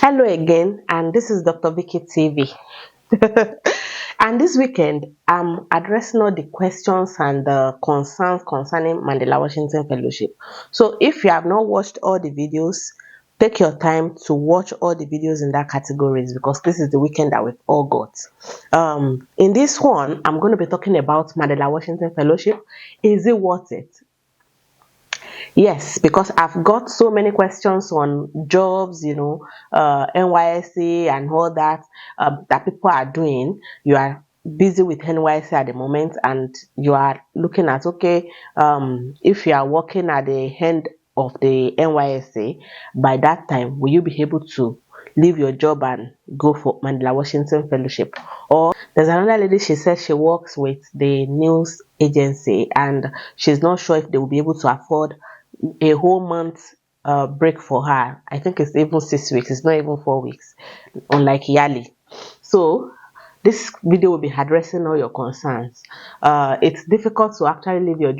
Hello again, and this is Dr. Vicky TV. And this weekend, I'm addressing all the questions and the concerns concerning Mandela Washington Fellowship. So, if you have not watched all the videos, take your time to watch all the videos in that categories because this is the weekend that we've all got. In this one, I'm going to be talking about Mandela Washington Fellowship. Is it worth it? Yes, because I've got so many questions on jobs, NYSC and all that that people are doing. You are busy with NYSC at the moment, and you are looking at if you are working at the end of the NYSC, by that time, will you be able to leave your job and go for Mandela Washington Fellowship? Or there's another lady, she says she works with the news agency and she's not sure if they will be able to afford a whole month break for her. I think it's even 6 weeks, it's not even 4 weeks, unlike yearly. So this video will be addressing all your concerns. It's difficult to actually leave your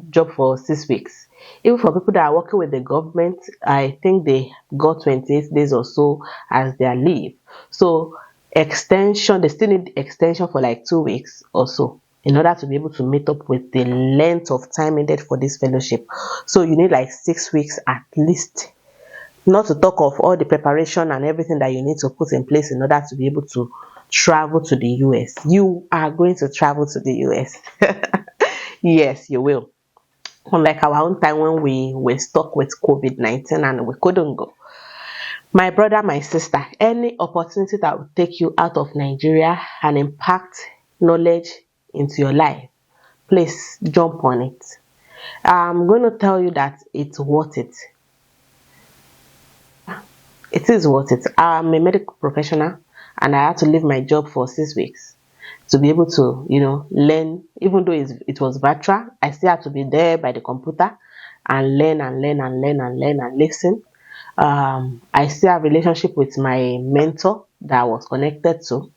job for 6 weeks. Even for people that are working with the government, I think they got 28 days or so as their leave. So extension, they still need extension for like 2 weeks or so in order to be able to meet up with the length of time needed for this fellowship. So you need like 6 weeks at least, not to talk of all the preparation and everything that you need to put in place in order to be able to travel to the US. You are going to travel to the US. Yes, you will. Unlike our own time when we were stuck with COVID-19 and we couldn't go. My brother, my sister, any opportunity that will take you out of Nigeria and impact knowledge into your life, please jump on it. I'm going to tell you that it's worth it. It is worth it. I'm a medical professional and I had to leave my job for 6 weeks to be able to, learn. Even though it was virtual, I still had to be there by the computer and learn and learn and learn and learn and listen. I still have a relationship with my mentor that I was connected to.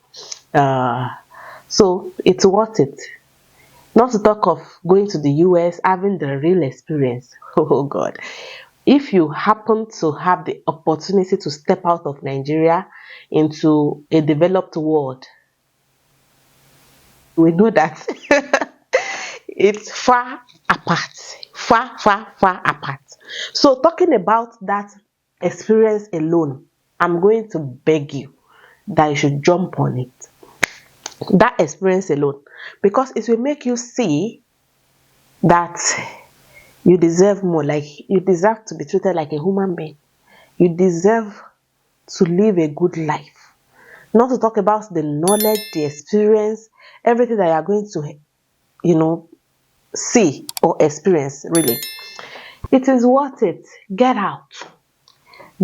So it's worth it. Not to talk of going to the US, having the real experience. Oh God. If you happen to have the opportunity to step out of Nigeria into a developed world, we know that it's far apart. Far, far, far apart. So talking about that experience alone, I'm going to beg you that you should jump on it. That experience alone, because it will make you see that you deserve more, like you deserve to be treated like a human being. You deserve to live a good life. Not to talk about the knowledge, the experience, everything that you are going to, see or experience, really. It is worth it. Get out.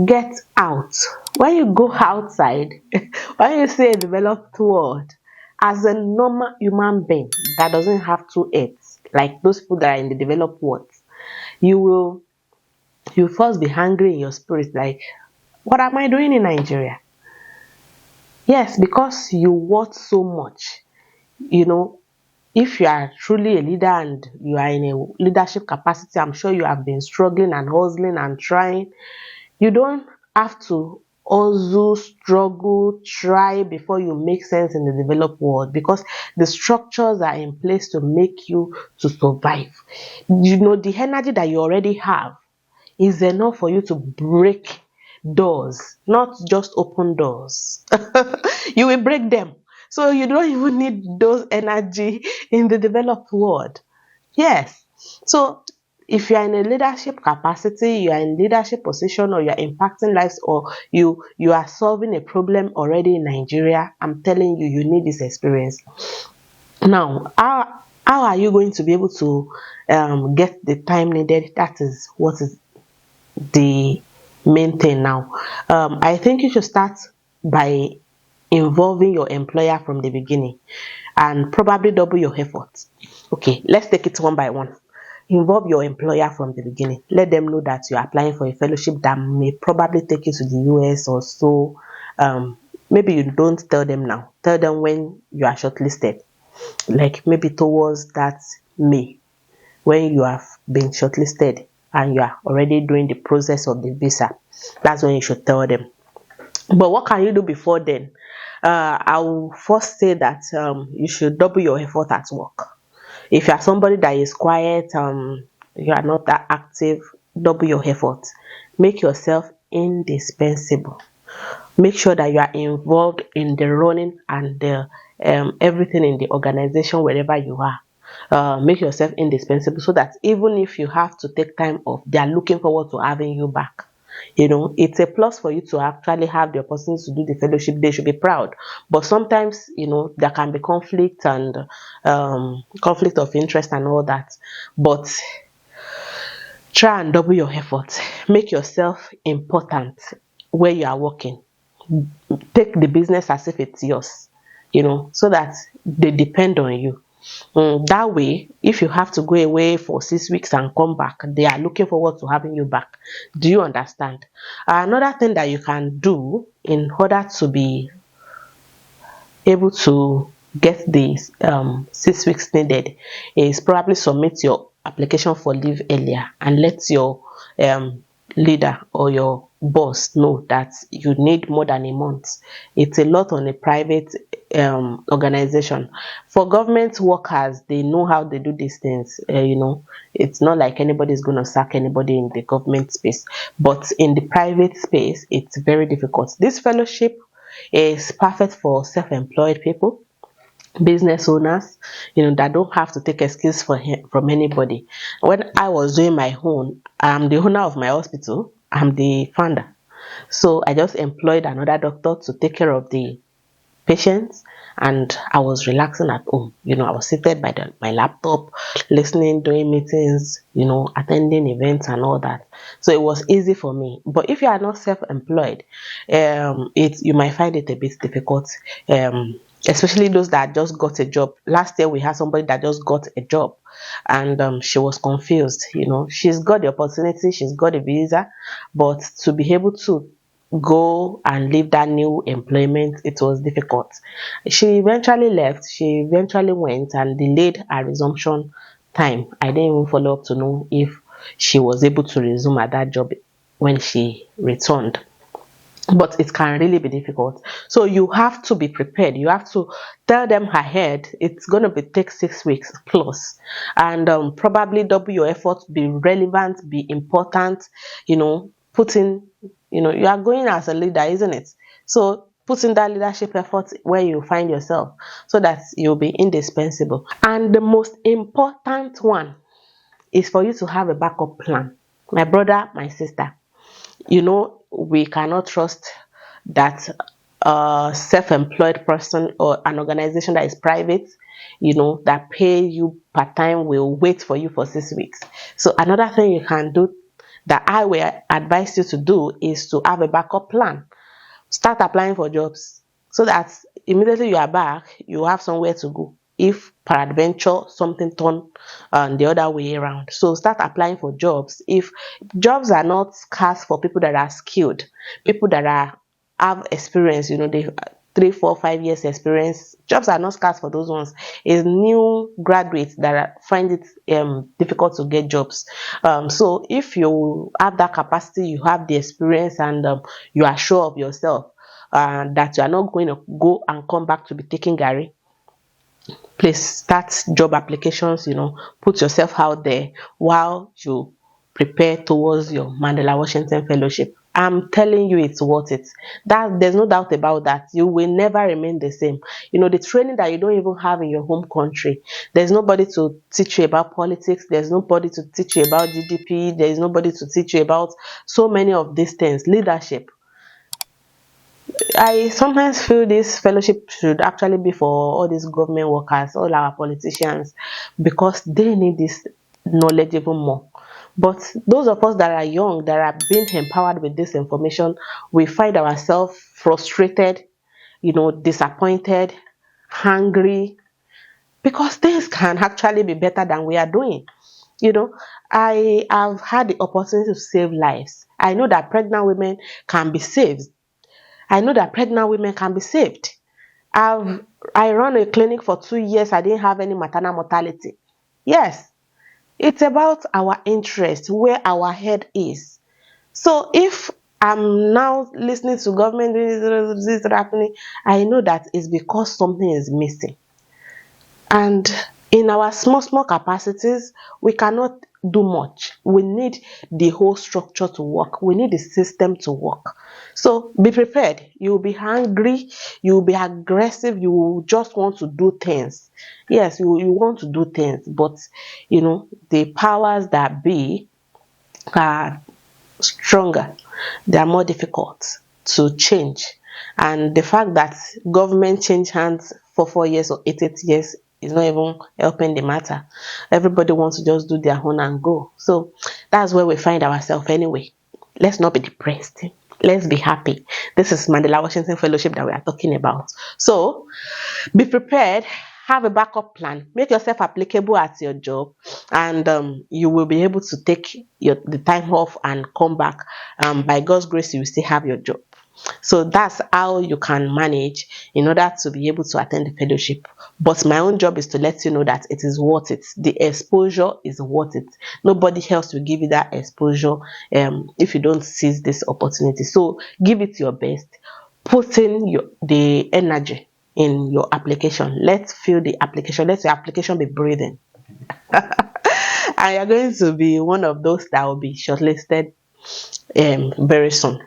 Get out. When you go outside, when you see a developed world, as a normal human being that doesn't have two heads, like those people that are in the developed world, you first be hungry in your spirit, like, what am I doing in Nigeria? Yes, because you want so much. If you are truly a leader and you are in a leadership capacity, I'm sure you have been struggling and hustling and trying. You don't have to also struggle, try before you make sense in the developed world, because the structures are in place to make you to survive. The energy that you already have is enough for you to break doors, not just open doors. You will break them. So you don't even need those energy in the developed world. Yes. So if you are in a leadership capacity, you are in leadership position, or you are impacting lives, or you are solving a problem already in Nigeria, I'm telling you, you need this experience. Now, how are you going to be able to get the time needed? That is what is the main thing now. I think you should start by involving your employer from the beginning and probably double your efforts. Okay, let's take it one by one. Involve your employer from the beginning. Let them know that you're applying for a fellowship that may probably take you to the US or so. Maybe you don't tell them now. Tell them when you are shortlisted. Like maybe towards that May, when you have been shortlisted and you are already doing the process of the visa. That's when you should tell them. But what can you do before then? I will first say that you should double your effort at work. If you are somebody that is quiet, you are not that active, double your effort. Make yourself indispensable. Make sure that you are involved in the running and the everything in the organization wherever you are. Make yourself indispensable so that even if you have to take time off, they are looking forward to having you back. It's a plus for you to actually have the opportunity to do the fellowship. They should be proud. But sometimes, there can be conflict and conflict of interest and all that. But try and double your effort. Make yourself important where you are working. Take the business as if it's yours, so that they depend on you. That way, if you have to go away for 6 weeks and come back, they are looking forward to having you back. Do you understand? Another thing that you can do in order to be able to get these 6 weeks needed is probably submit your application for leave earlier and let your leader or your boss know that you need more than a month. It's a lot on a private organization. For government workers, they know how they do these things. It's not like anybody's going to sack anybody in the government space, but in the private space, it's very difficult. This fellowship is perfect for self-employed people, business owners, that don't have to take excuse from anybody. When I was doing my own, I'm the owner of my hospital, I'm the founder. So I just employed another doctor to take care of the patients, and I was relaxing at home. I was seated by my laptop, listening, doing meetings, attending events and all that. So it was easy for me. But if you are not self-employed, you might find it a bit difficult. Especially those that just got a job. Last year we had somebody that just got a job, and she was confused. She's got the opportunity, she's got a visa, but to be able to go and leave that new employment, it was difficult. She eventually left. She eventually went and delayed her resumption time. I didn't even follow up to know if she was able to resume at that job when she returned. But it can really be difficult. So you have to be prepared. You have to tell them ahead it's going to take 6 weeks plus, and probably double your effort, be relevant, be important. Put in, you are going as a leader, isn't it? So put in that leadership effort where you find yourself, so that you'll be indispensable. And the most important one is for you to have a backup plan. My brother, my sister, we cannot trust that a self-employed person or an organization that is private, that pay you part-time, will wait for you for 6 weeks. So another thing you can do that I will advise you to do is to have a backup plan. Start applying for jobs so that immediately you are back, you have somewhere to go if peradventure something turn the other way around. So start applying for jobs. If jobs are not scarce for people that are skilled, people that have experience, they 3, 4, 5 years experience, jobs are not scarce for those ones. It's new graduates that find it difficult to get jobs. So if you have that capacity, you have the experience, and you are sure of yourself, that you are not going to go and come back to be taking Gary, please start job applications. Put yourself out there while you prepare towards your Mandela Washington Fellowship. I'm telling you, it's worth it. That there's no doubt about that. You will never remain the same. The training that you don't even have in your home country. There's nobody to teach you about politics. There's nobody to teach you about GDP. There's nobody to teach you about so many of these things. Leadership. I sometimes feel this fellowship should actually be for all these government workers, all our politicians, because they need this knowledge even more. But those of us that are young, that are being empowered with this information, we find ourselves frustrated, disappointed, hungry, because things can actually be better than we are doing. I have had the opportunity to save lives. I know that pregnant women can be saved. I know that pregnant women can be saved. I run a clinic for 2 years. I didn't have any maternal mortality. Yes, it's about our interest, where our head is. So if I'm now listening to government, this happening. I know that it's because something is missing. And in our small capacities, we cannot do much. We need the whole structure to work. We need the system to work. So be prepared. You will be hungry, you will be aggressive, you will just want to do things. Yes, you want to do things, but the powers that be are stronger. They are more difficult to change. And the fact that government change hands for 4 years or 8 years is not even helping the matter. Everybody wants to just do their own and go. So that's where we find ourselves anyway. Let's not be depressed. Let's be happy. This is Mandela Washington Fellowship that we are talking about. So be prepared, have a backup plan, make yourself applicable at your job, and you will be able to take the time off and come back. By God's grace, you will still have your job. So that's how you can manage in order to be able to attend the fellowship. But my own job is to let you know that it is worth it. The exposure is worth it. Nobody else will give you that exposure if you don't seize this opportunity. So give it your best. Put in the energy in your application. Let's fill the application. Let your application be breathing. And you're going to be one of those that will be shortlisted very soon.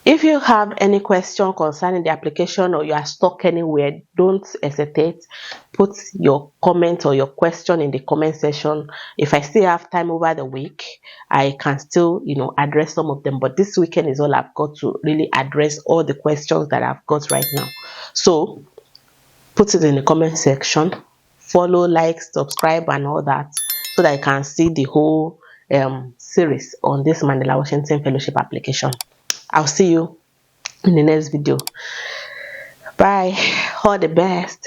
If you have any question concerning the application or you are stuck anywhere, don't hesitate. Put your comment or your question in the comment section. If I still have time over the week, I can still, address some of them. But this weekend is all I've got to really address all the questions that I've got right now. So put it in the comment section. Follow, like, subscribe, and all that, so that you can see the whole series on this Mandela Washington Fellowship application. I'll see you in the next video. Bye. All the best.